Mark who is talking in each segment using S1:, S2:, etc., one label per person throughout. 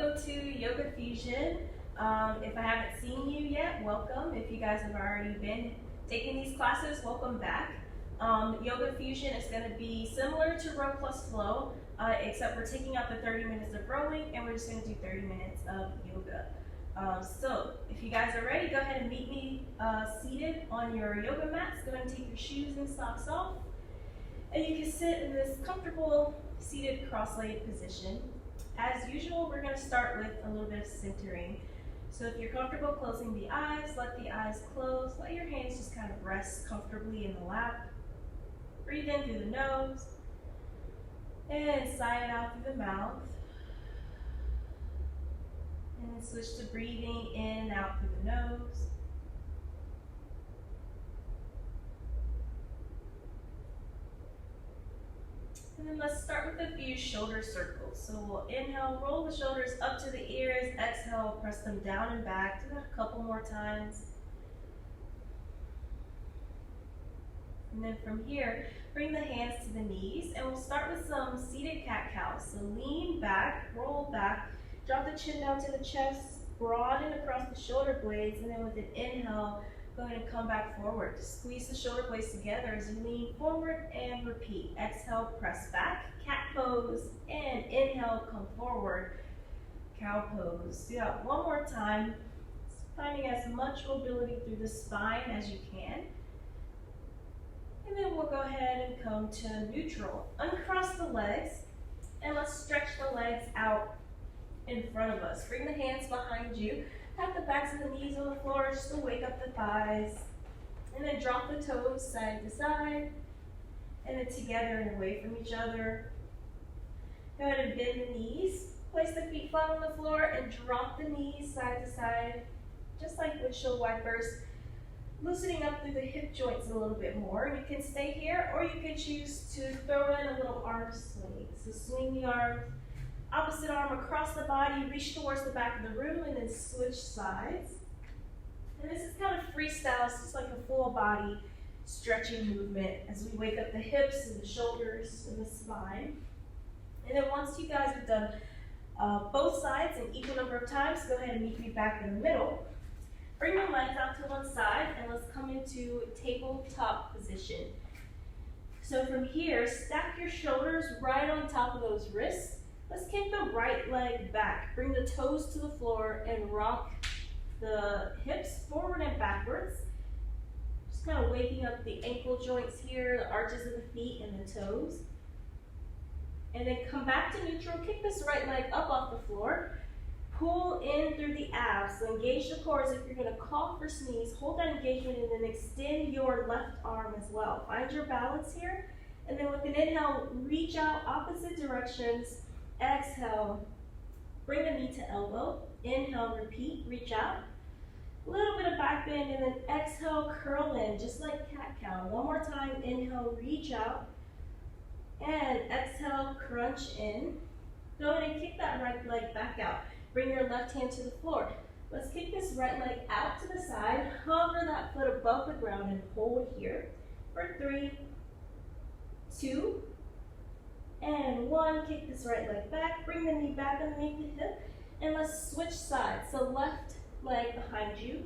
S1: welcome to Yoga Fusion. If I haven't seen you yet, welcome. If you guys have already been taking these classes, welcome back. Yoga Fusion is going to be similar to Row plus Flow, except we're taking out the 30 minutes of rowing and we're just going to do 30 minutes of yoga. So if you guys are ready, go ahead and meet me seated on your yoga mats. Go ahead and take your shoes and socks off. And you can sit in this comfortable seated cross-legged position. As usual, we're going to start with a little bit of centering. So if you're comfortable closing the eyes, let the eyes close. Let your hands just kind of rest comfortably in the lap. Breathe in through the nose and sigh it out through the mouth. And then switch to breathing in and out through the nose. And then let's start with a few shoulder circles. So we'll inhale, roll the shoulders up to the ears. Exhale, press them down and back. Do that a couple more times. And then from here, bring the hands to the knees. And we'll start with some seated cat-cow. So lean back, roll back, drop the chin down to the chest, broaden across the shoulder blades. And then with an inhale, go ahead and come back forward. Squeeze the shoulder blades together as you lean forward and repeat. Exhale, press back, cat pose, and inhale, come forward, cow pose. Do that one more time, finding as much mobility through the spine as you can. And then we'll go ahead and come to neutral. Uncross the legs, and let's stretch the legs out in front of us. Bring the hands behind you. Tap the backs of the knees on the floor just to wake up the thighs. And then drop the toes side to side. And then together and away from each other. Go ahead and bend the knees. Place the feet flat on the floor and drop the knees side to side, just like windshield wipers. Loosening up through the hip joints a little bit more. You can stay here, or you can choose to throw in a little arm swing. So swing the arm. Opposite arm across the body, reach towards the back of the room, and then switch sides. And this is kind of freestyle, it's just like a full body stretching movement as we wake up the hips and the shoulders and the spine. And then once you guys have done both sides an equal number of times, go ahead and meet me back in the middle. Bring your legs out to one side, and let's come into tabletop position. So from here, stack your shoulders right on top of those wrists. Let's kick the right leg back. Bring the toes to the floor and rock the hips forward and backwards. Just kind of waking up the ankle joints here, the arches of the feet and the toes. And then come back to neutral. Kick this right leg up off the floor. Pull in through the abs. So engage the core as if you're going to cough or sneeze. Hold that engagement and then extend your left arm as well. Find your balance here. And then with an inhale, reach out opposite directions. Exhale, bring the knee to elbow. Inhale, repeat, reach out. A little bit of back bend, and then exhale, curl in, just like cat-cow. One more time, inhale, reach out. And exhale, crunch in. Go ahead and kick that right leg back out. Bring your left hand to the floor. Let's kick this right leg out to the side. Hover that foot above the ground and hold here for 3, 2, and 1. Kick this right leg back. Bring the knee back underneath the hip. And let's switch sides. So left leg behind you.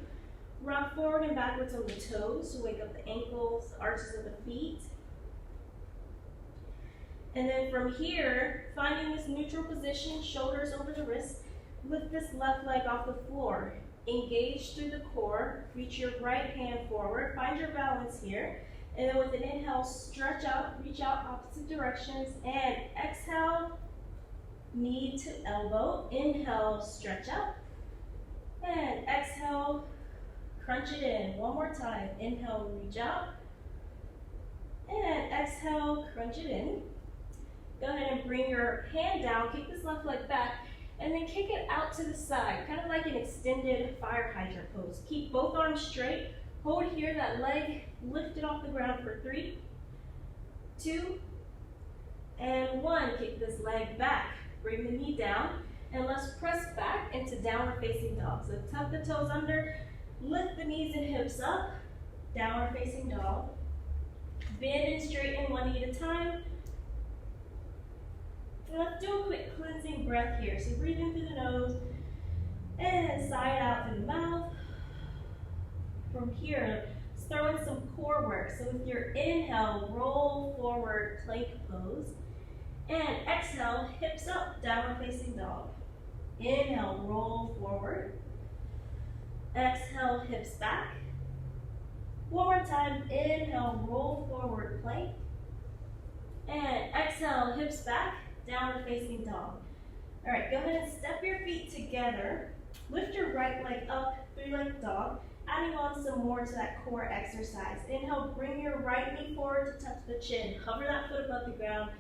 S1: Rock forward and backwards on the toes to wake up the ankles, the arches of the feet. And then from here, finding this neutral position, shoulders over the wrists, lift this left leg off the floor. Engage through the core. Reach your right hand forward. Find your balance here. And then with an inhale, stretch out, reach out opposite directions, and exhale, knee to elbow. Inhale, stretch out, and exhale, crunch it in. One more time. Inhale, reach out, and exhale, crunch it in. Go ahead and bring your hand down, kick this left leg back, and then kick it out to the side, kind of like an extended fire hydrant pose. Keep both arms straight. Hold here, that leg lifted off the ground for 3, 2, and 1. Kick this leg back. Bring the knee down, and let's press back into downward facing dog. So tuck the toes under, lift the knees and hips up, downward facing dog. Bend and straighten one knee at a time. And let's do a quick cleansing breath here. So breathe in through the nose and sigh it out through the mouth. From here, let's throw in some core work. So with your inhale, roll forward, plank pose. And exhale, hips up, downward facing dog. Inhale, roll forward. Exhale, hips back. One more time, inhale, roll forward, plank. And exhale, hips back, downward facing dog. All right, go ahead and step your feet together. Lift your right leg up, three-legged dog, adding on some more to that core exercise. Inhale, bring your right knee forward to touch the chin. Hover that foot above the ground.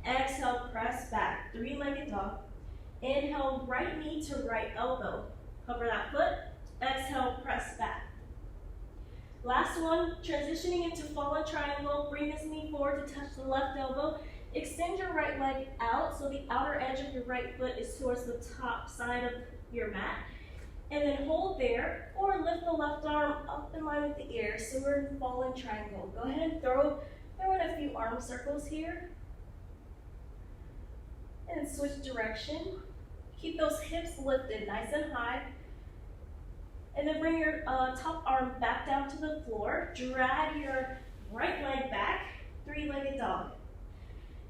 S1: Exhale, press back, three-legged dog. Inhale, right knee to right elbow. Hover that foot. Exhale, press back. Last one, transitioning into fallen triangle. Bring this knee forward to touch the left elbow. Extend your right leg out so the outer edge of your right foot is towards the top side of your mat. And then hold there, or lift the left arm up in line with the ear. So we're in fallen triangle. Go ahead and throw in a few arm circles here. And switch direction. Keep those hips lifted nice and high. And then bring your top arm back down to the floor. Drag your right leg back, three-legged dog.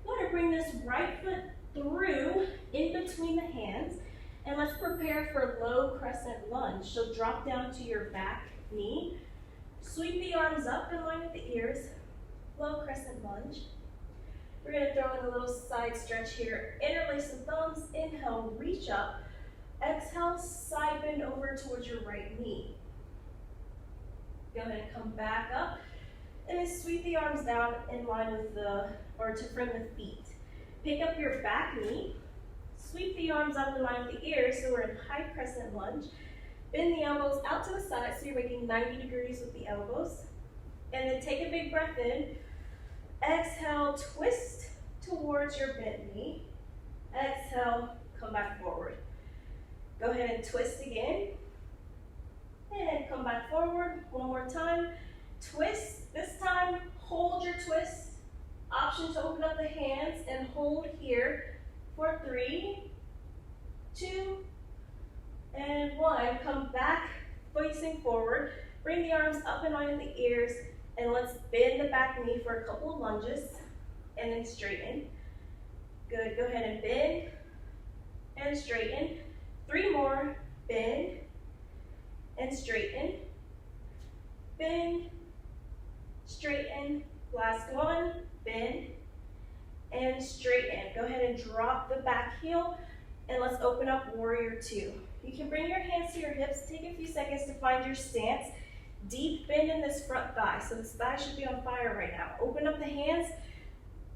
S1: You want to bring this right foot through in between the hands. And let's prepare for low crescent lunge. So drop down to your back knee. Sweep the arms up in line with the ears. Low crescent lunge. We're going to throw in a little side stretch here. Interlace the thumbs. Inhale, reach up. Exhale, side bend over towards your right knee. Go ahead and come back up. And then sweep the arms down in line with to frame the feet. Pick up your back knee. Sweep the arms up in line with the ears, so we're in high crescent lunge. Bend the elbows out to the side, so you're making 90 degrees with the elbows. And then take a big breath in. Exhale, twist towards your bent knee. Exhale, come back forward. Go ahead and twist again. And come back forward. One more time. Twist. This time, hold your twist. Option to open up the hands and hold here for 3, 2, and 1. Come back, facing forward. Bring the arms up and line with the ears, and let's bend the back knee for a couple of lunges, and then straighten. Good, go ahead and bend, and straighten. 3 more, bend, and straighten. Bend, straighten. Last one, bend, and straighten. Go ahead and drop the back heel, and let's open up warrior 2. You can bring your hands to your hips. Take a few seconds to find your stance. Deep bend in this front thigh, so this thigh should be on fire right now. Open up the hands,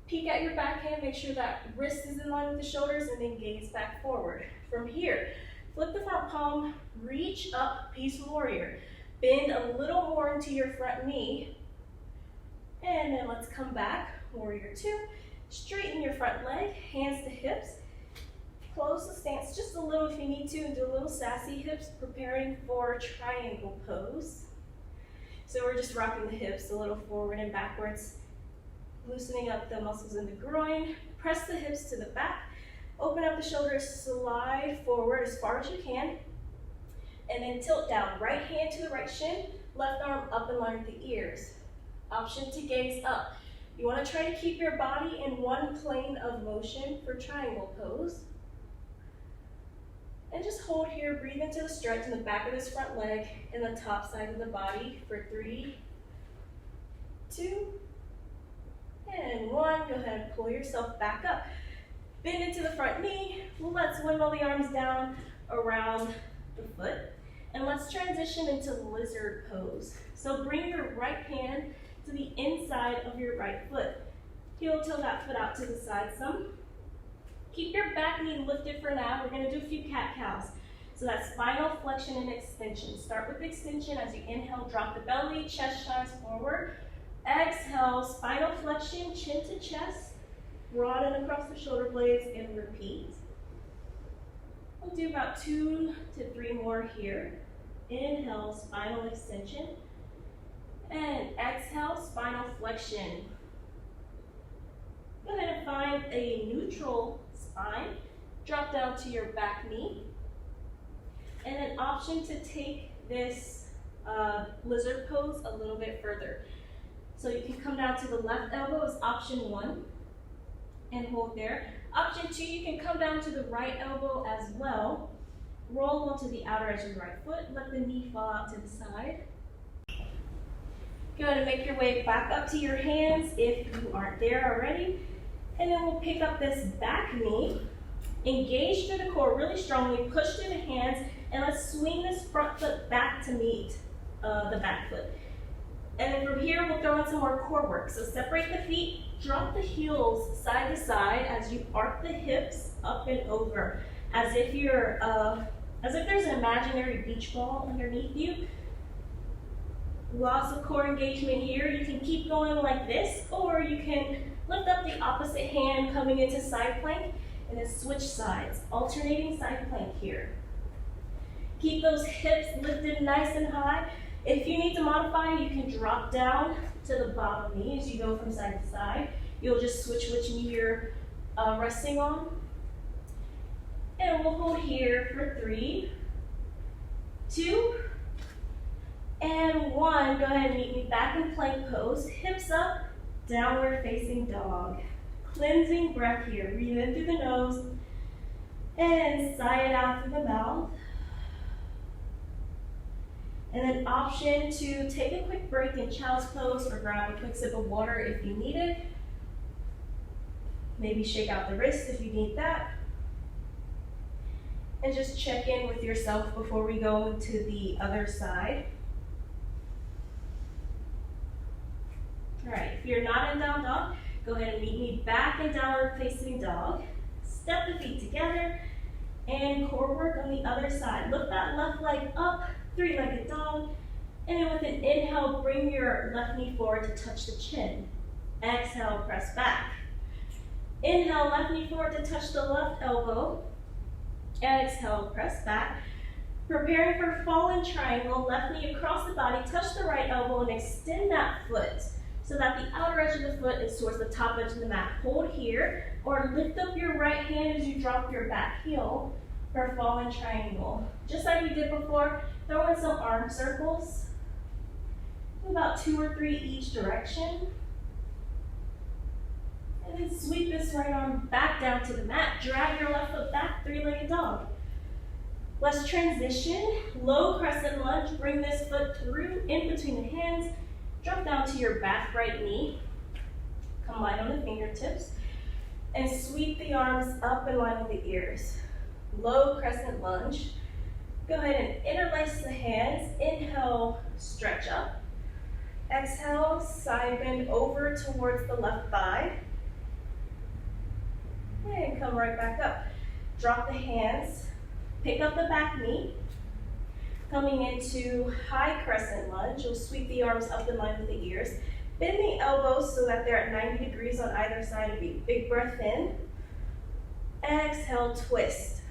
S1: peek at your backhand, make sure that wrist is in line with the shoulders, and then gaze back forward. From here, flip the front palm, reach up, peaceful warrior. Bend a little more into your front knee, and then let's come back, warrior 2. Straighten your front leg, hands to hips. Close the stance just a little if you need to, and do a little sassy hips, preparing for triangle pose. So we're just rocking the hips a little forward and backwards, loosening up the muscles in the groin. Press the hips to the back. Open up the shoulders, slide forward as far as you can, and then tilt down. Right hand to the right shin, left arm up in line with the ears. Option to gaze up. You want to try to keep your body in one plane of motion for triangle pose. And just hold here, breathe into the stretch in the back of this front leg and the top side of the body for 3, 2, and 1. Go ahead and pull yourself back up. Bend into the front knee. Let's windmill the arms down around the foot. And let's transition into lizard pose. So bring your right hand to the inside of your right foot. Heel toe that foot out to the side some. Keep your back knee lifted for now. We're going to do a few cat-cows. So that's spinal flexion and extension. Start with extension. As you inhale, drop the belly, chest shines forward. Exhale, spinal flexion, chin to chest. Broaden across the shoulder blades and repeat. We'll do about 2 to 3 more here. Inhale, spinal extension. And exhale, spinal flexion. Go ahead and find a neutral spine. Drop down to your back knee. And an option to take this lizard pose a little bit further. So you can come down to the left elbow is option 1 and hold there. Option 2, you can come down to the right elbow as well. Roll onto the outer edge of the right foot. Let the knee fall out to the side. Go ahead and make your way back up to your hands if you aren't there already. And then we'll pick up this back knee. Engage through the core really strongly. Push through the hands. And let's swing this front foot back to meet the back foot. And then from here, we'll throw in some more core work. So separate the feet, drop the heels side to side as you arc the hips up and over, as if there's an imaginary beach ball underneath you. Lots of core engagement here. You can keep going like this, or you can lift up the opposite hand coming into side plank, and then switch sides, alternating side plank here. Keep those hips lifted nice and high. If you need to modify, you can drop down to the bottom knee as you go from side to side. You'll just switch which knee you're resting on. And we'll hold here for 3, 2, and 1. Go ahead and meet me back in plank pose. Hips up, downward facing dog. Cleansing breath here. Breathe in through the nose and sigh it out through the mouth. And then option to take a quick break in child's pose or grab a quick sip of water if you need it. Maybe shake out the wrist if you need that. And just check in with yourself before we go to the other side. All right, if you're not in down dog, go ahead and meet me back in downward facing dog. Step the feet together and core work on the other side. Lift that left leg up, 3-legged dog. And then with an inhale, bring your left knee forward to touch the chin. Exhale, press back. Inhale, left knee forward to touch the left elbow. Exhale, press back. Preparing for fallen triangle, left knee across the body, touch the right elbow and extend that foot so that the outer edge of the foot is towards the top edge of the mat. Hold here, or lift up your right hand as you drop your back heel for fallen triangle. Just like we did before, throw in some arm circles, about 2 or 3 each direction. And then sweep this right arm back down to the mat. Drag your left foot back, 3-legged dog. Let's transition. Low crescent lunge. Bring this foot through in between the hands. Drop down to your back right knee. Come light on the fingertips. And sweep the arms up in line with the ears. Low crescent lunge. Go ahead and interlace the hands. Inhale, stretch up. Exhale, side bend over towards the left thigh. And come right back up. Drop the hands. Pick up the back knee. Coming into high crescent lunge, you'll sweep the arms up in line with the ears. Bend the elbows so that they're at 90 degrees on either side of you. Big breath in. Exhale, twist.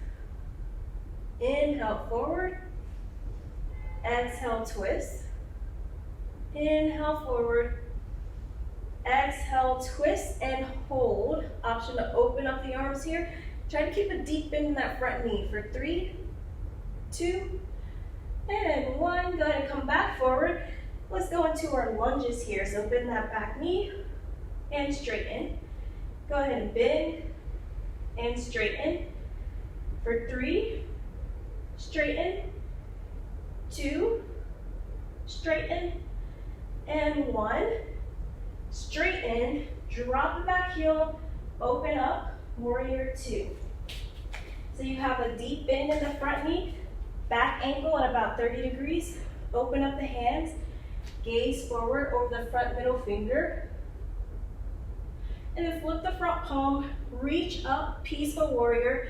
S1: Inhale, forward. Exhale, twist. Inhale, forward. Exhale, twist and hold. Option to open up the arms here. Try to keep a deep bend in that front knee for 3, 2, and 1. Go ahead and come back forward. Let's go into our lunges here. So bend that back knee and straighten. Go ahead and bend and straighten for 3, straighten, 2, straighten, and 1. Straighten, drop the back heel, open up, warrior 2. So you have a deep bend in the front knee, back ankle at about 30 degrees. Open up the hands, gaze forward over the front middle finger. And then flip the front palm, reach up, peaceful warrior.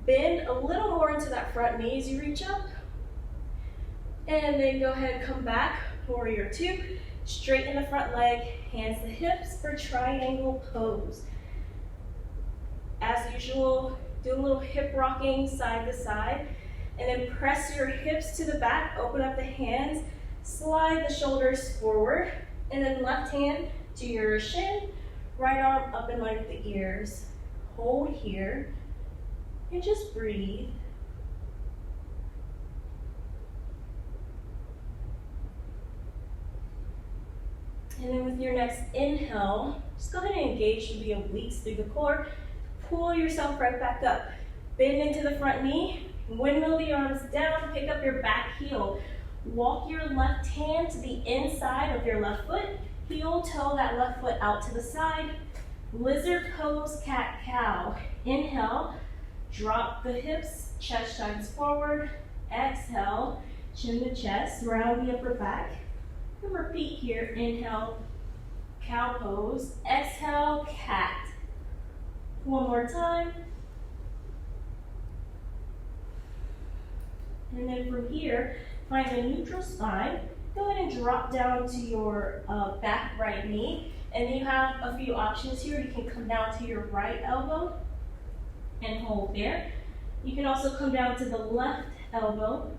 S1: Bend a little more into that front knee as you reach up. And then go ahead and come back, warrior 2. Straighten the front leg, hands to hips for triangle pose. As usual, do a little hip rocking side to side, and then press your hips to the back, open up the hands, slide the shoulders forward, and then left hand to your shin, right arm up in line with the ears. Hold here. And just breathe. And then with your next inhale, just go ahead and engage the obliques through the core. Pull yourself right back up. Bend into the front knee, windmill the arms down, pick up your back heel. Walk your left hand to the inside of your left foot. Heel toe that left foot out to the side. Lizard pose, cat-cow. Inhale, drop the hips, chest shines forward. Exhale, chin to chest, round the upper back. And repeat here, inhale, cow pose. Exhale, cat. One more time. And then from here, find a neutral spine. Go ahead and drop down to your back right knee. And you have a few options here. You can come down to your right elbow and hold there. You can also come down to the left elbow.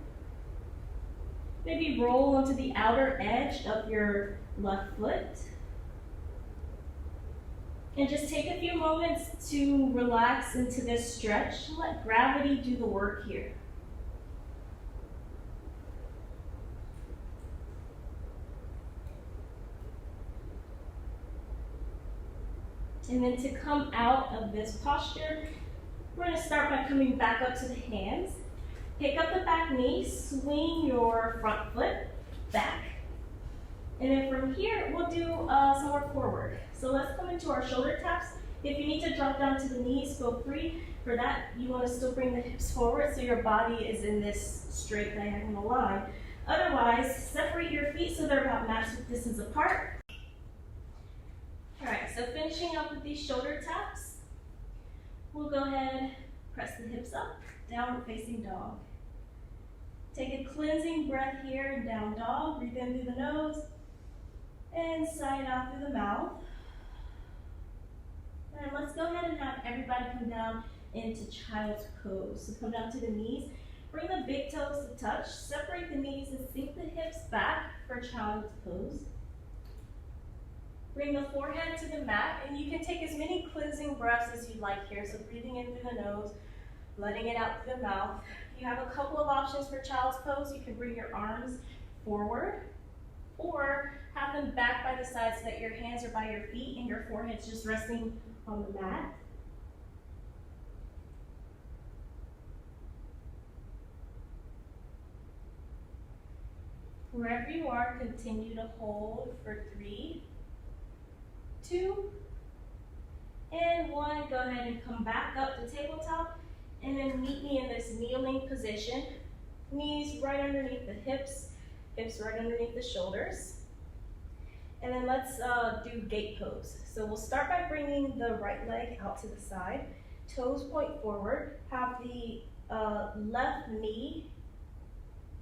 S1: Maybe roll onto the outer edge of your left foot. And just take a few moments to relax into this stretch. Let gravity do the work here. And then to come out of this posture, we're going to start by coming back up to the hands. Pick up the back knee, swing your front foot back. And then from here, we'll do some more forward. So let's come into our shoulder taps. If you need to drop down to the knees, feel free. For that, you want to still bring the hips forward so your body is in this straight diagonal line. Otherwise, separate your feet so they're about match distance apart. All right, so finishing up with these shoulder taps, we'll go ahead, press the hips up, downward facing dog. Take a cleansing breath here, down dog, breathe in through the nose, and sigh out through the mouth. And let's go ahead and have everybody come down into child's pose. So come down to the knees, bring the big toes to touch, separate the knees and sink the hips back for child's pose. Bring the forehead to the mat, and you can take as many cleansing breaths as you'd like here. So breathing in through the nose, letting it out through the mouth. You have a couple of options for child's pose. You can bring your arms forward, or have them back by the side so that your hands are by your feet and your forehead's just resting on the mat. Wherever you are, continue to hold for 3, 2, and 1. Go ahead and come back up to tabletop, and then meet me in this kneeling position. Knees right underneath the hips, hips right underneath the shoulders. And then let's do gate pose. So we'll start by bringing the right leg out to the side, toes point forward, have the left knee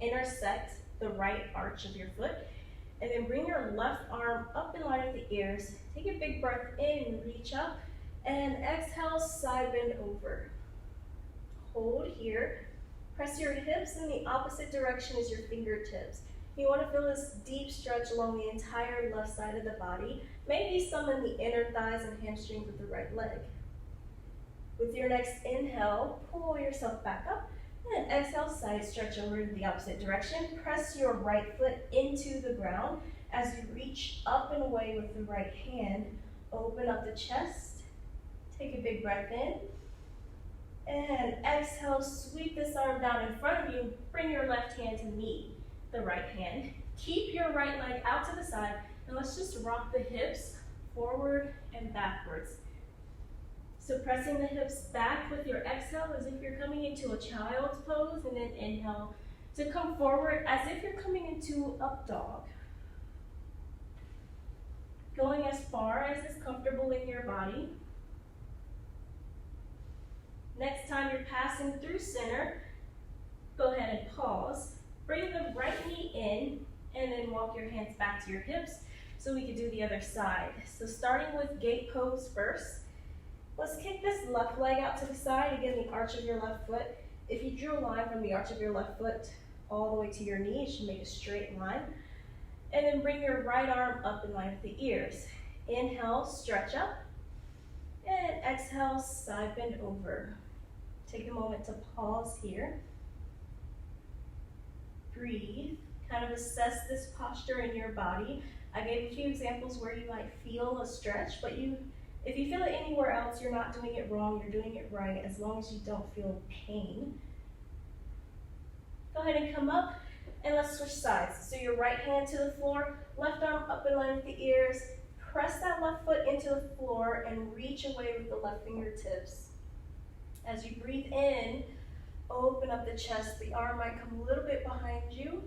S1: intersect the right arch of your foot, and then bring your left arm up in line with the ears. Take a big breath in, reach up, and exhale, side bend over. Hold here. Press your hips in the opposite direction as your fingertips. You want to feel this deep stretch along the entire left side of the body, maybe some in the inner thighs and hamstrings with the right leg. With your next inhale, pull yourself back up, and exhale, side stretch over in the opposite direction. Press your right foot into the ground as you reach up and away with the right hand. Open up the chest. Take a big breath in. And exhale, sweep this arm down in front of you. Bring your left hand to meet the right hand. Keep your right leg out to the side, and let's just rock the hips forward and backwards. So pressing the hips back with your exhale as if you're coming into a child's pose, and then inhale to come forward as if you're coming into up dog. Going as far as is comfortable in your body. Next time you're passing through center, go ahead and pause. Bring the right knee in, and then walk your hands back to your hips so we can do the other side. So starting with gate pose first. Let's kick this left leg out to the side, again the arch of your left foot. If you drew a line from the arch of your left foot all the way to your knee, it should make a straight line. And then bring your right arm up in line with the ears. Inhale, stretch up. And exhale, side bend over. Take a moment to pause here. Breathe. Kind of assess this posture in your body. I gave a few examples where you might feel a stretch, but if you feel it anywhere else, you're not doing it wrong, you're doing it right, as long as you don't feel pain. Go ahead and come up, and let's switch sides. So your right hand to the floor, left arm up in line with the ears. Press that left foot into the floor and reach away with the left fingertips. As you breathe in, open up the chest. The arm might come a little bit behind you.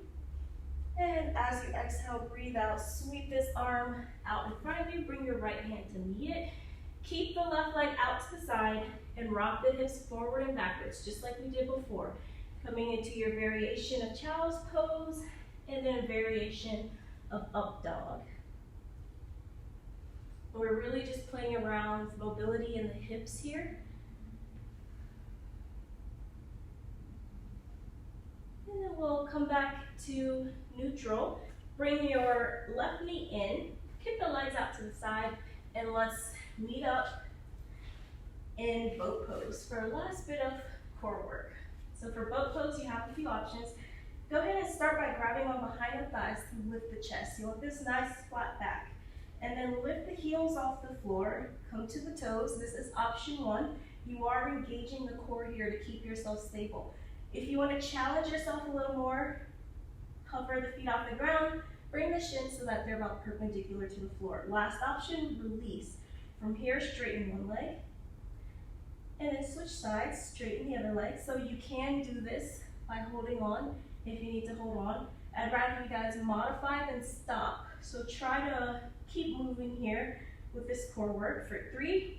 S1: And as you exhale, breathe out. Sweep this arm out in front of you. Bring your right hand to meet it. Keep the left leg out to the side and rock the hips forward and backwards, just like we did before. Coming into your variation of child's pose and then a variation of up dog. We're really just playing around with mobility in the hips here. And then we'll come back to neutral. Bring your left knee in, kick the legs out to the side, and let's meet up in boat pose for a last bit of core work. So for boat pose, you have a few options. Go ahead and start by grabbing on behind the thighs to lift the chest. You want this nice flat back. And then lift the heels off the floor, come to the toes. This is option one. You are engaging the core here to keep yourself stable. If you want to challenge yourself a little more, hover the feet off the ground, bring the shins so that they're about perpendicular to the floor. Last option, release. From here, straighten one leg, and then switch sides, straighten the other leg. So you can do this by holding on if you need to hold on. I'd rather you guys modify than stop. So try to keep moving here with this core work for 3,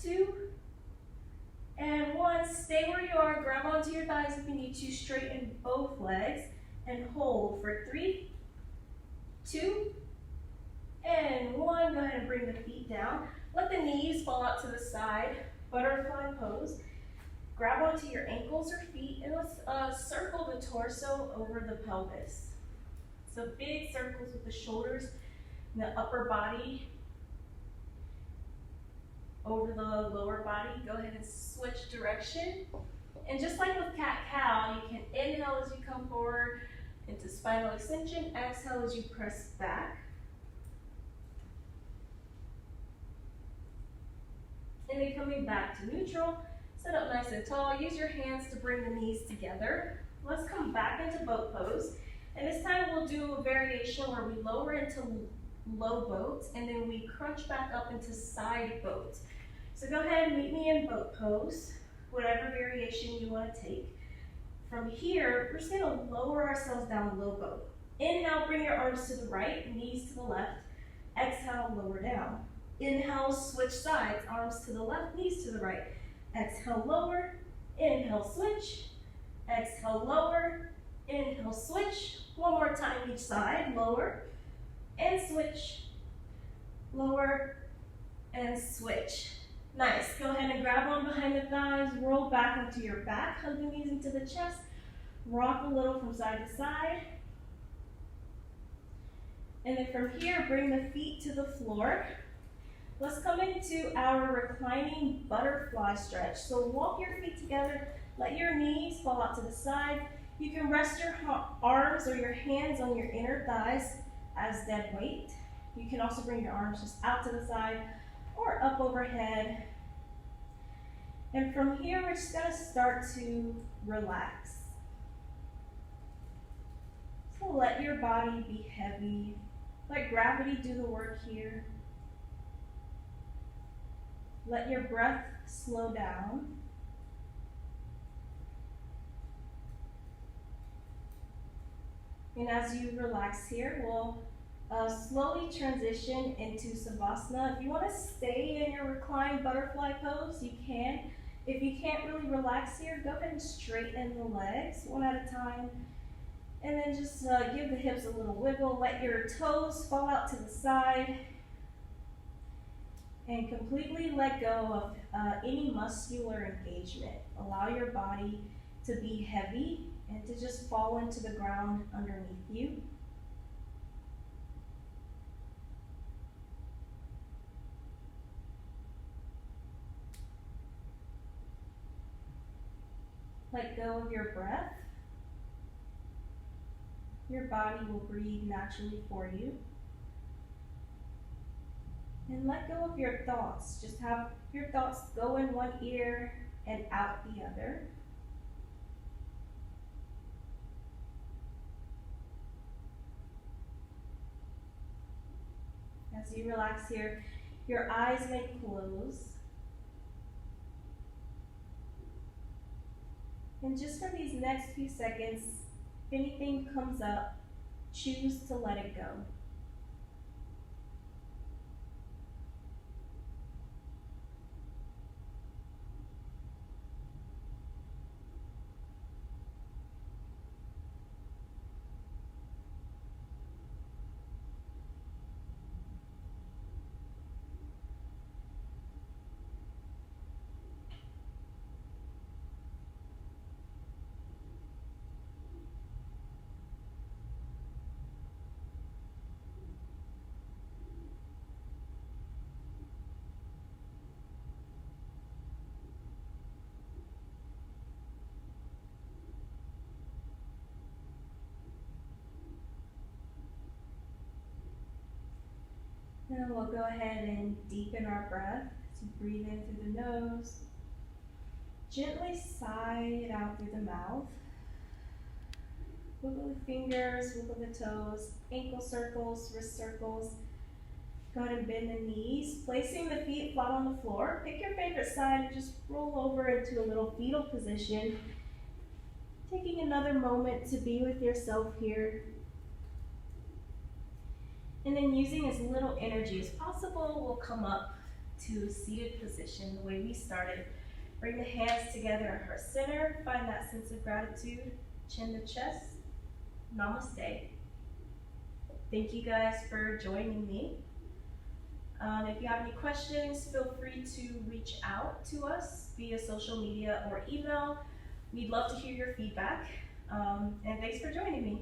S1: 2, and 1. Stay where you are, grab onto your thighs if you need to, straighten both legs, and hold for 3, 2, and 1. Go ahead and bring the feet down. Let the knees fall out to the side, butterfly pose. Grab onto your ankles or feet, and let's circle the torso over the pelvis. So big circles with the shoulders and the upper body over the lower body. Go ahead and switch direction. And just like with cat-cow, you can inhale as you come forward into spinal extension, exhale as you press back. And then coming back to neutral, sit up nice and tall. Use your hands to bring the knees together. Let's come back into boat pose. And this time we'll do a variation where we lower into low boat and then we crunch back up into side boat. So go ahead and meet me in boat pose, whatever variation you want to take. From here, we're just going to lower ourselves down low boat. Inhale, bring your arms to the right, knees to the left. Exhale, lower down. Inhale, switch sides, arms to the left, knees to the right. Exhale, lower. Inhale, switch. Exhale, lower. Inhale, switch. One more time each side, lower and switch, lower and switch. Nice, go ahead and grab on behind the thighs, roll back onto your back, hug the knees into the chest, rock a little from side to side. And then from here, bring the feet to the floor. Let's come into our reclining butterfly stretch. So walk your feet together, let your knees fall out to the side. You can rest your arms or your hands on your inner thighs as dead weight. You can also bring your arms just out to the side or up overhead. And from here, we're just going to start to relax. So let your body be heavy. Let gravity do the work here. Let your breath slow down. And as you relax here, we'll slowly transition into Savasana. If you want to stay in your reclined butterfly pose, you can. If you can't really relax here, go ahead and straighten the legs one at a time. And then just give the hips a little wiggle. Let your toes fall out to the side. And completely let go of any muscular engagement. Allow your body to be heavy and to just fall into the ground underneath you. Let go of your breath. Your body will breathe naturally for you. And let go of your thoughts. Just have your thoughts go in one ear and out the other. As you relax here, your eyes may close. And just for these next few seconds, if anything comes up, choose to let it go. Now we'll go ahead and deepen our breath. So breathe in through the nose. Gently sigh it out through the mouth. Wiggle the fingers, wiggle the toes, ankle circles, wrist circles. Go ahead and bend the knees, placing the feet flat on the floor. Pick your favorite side and just roll over into a little fetal position. Taking another moment to be with yourself here. And then using as little energy as possible, we'll come up to seated position the way we started. Bring the hands together at heart center. Find that sense of gratitude, chin to chest. Namaste. Thank you guys for joining me. If you have any questions, feel free to reach out to us via social media or email. We'd love to hear your feedback. And thanks for joining me.